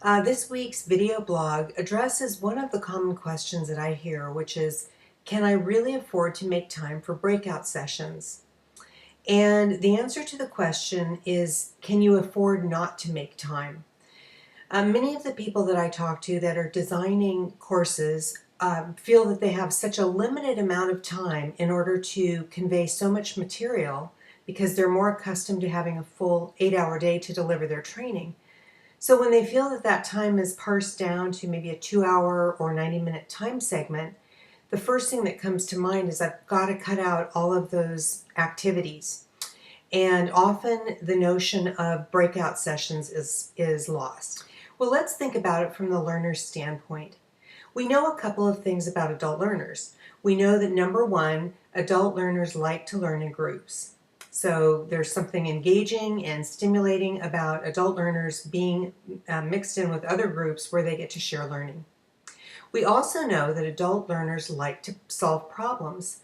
This week's video blog addresses one of the common questions that I hear, which is, can I really afford to make time for breakout sessions? And the answer to the question is, can you afford not to make time? Many of the people that I talk to that are designing courses feel that they have such a limited amount of time in order to convey so much material because they're more accustomed to having a full 8-hour day to deliver their training. So when they feel that that time is parsed down to maybe a 2-hour or 90-minute time segment, the first thing that comes to mind is I've got to cut out all of those activities. And often the notion of breakout sessions is lost. Well, let's think about it from the learner's standpoint. We know a couple of things about adult learners. We know that number one, adult learners like to learn in groups. So there's something engaging and stimulating about adult learners being mixed in with other groups where they get to share learning. We also know that adult learners like to solve problems,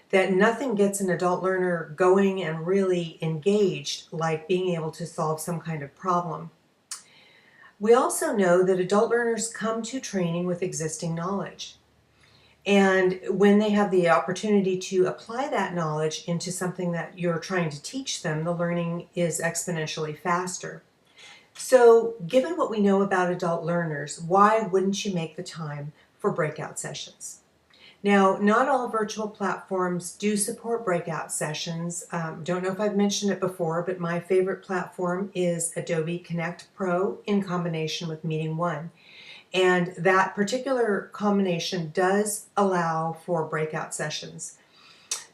that nothing gets an adult learner going and really engaged like being able to solve some kind of problem. We also know that adult learners come to training with existing knowledge. And when they have the opportunity to apply that knowledge into something that you're trying to teach them, the learning is exponentially faster. So, given what we know about adult learners, why wouldn't you make the time for breakout sessions? Now, not all virtual platforms do support breakout sessions. Don't know if I've mentioned it before, but my favorite platform is Adobe Connect Pro in combination with Meeting One. And that particular combination does allow for breakout sessions.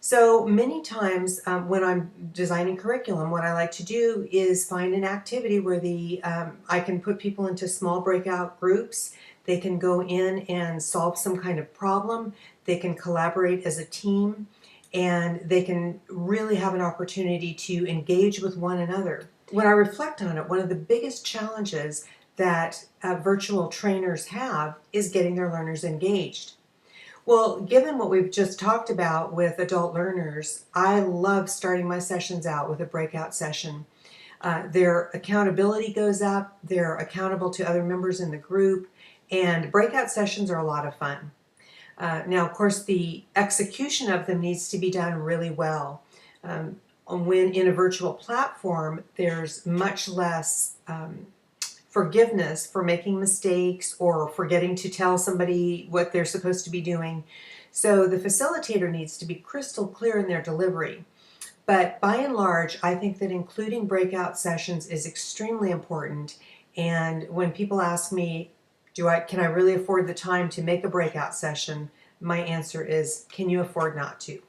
So many times when I'm designing curriculum, what I like to do is find an activity where I can put people into small breakout groups. They can go in and solve some kind of problem. They can collaborate as a team, and they can really have an opportunity to engage with one another. When I reflect on it, one of the biggest challenges that virtual trainers have is getting their learners engaged. Well, given what we've just talked about with adult learners, I love starting my sessions out with a breakout session. Their accountability goes up, they're accountable to other members in the group, and breakout sessions are a lot of fun. Now, of course, the execution of them needs to be done really well. When in a virtual platform, there's much less forgiveness for making mistakes or forgetting to tell somebody what they're supposed to be doing. So the facilitator needs to be crystal clear in their delivery. But by and large, I think that including breakout sessions is extremely important. And when people ask me, can I really afford the time to make a breakout session? My answer is, can you afford not to?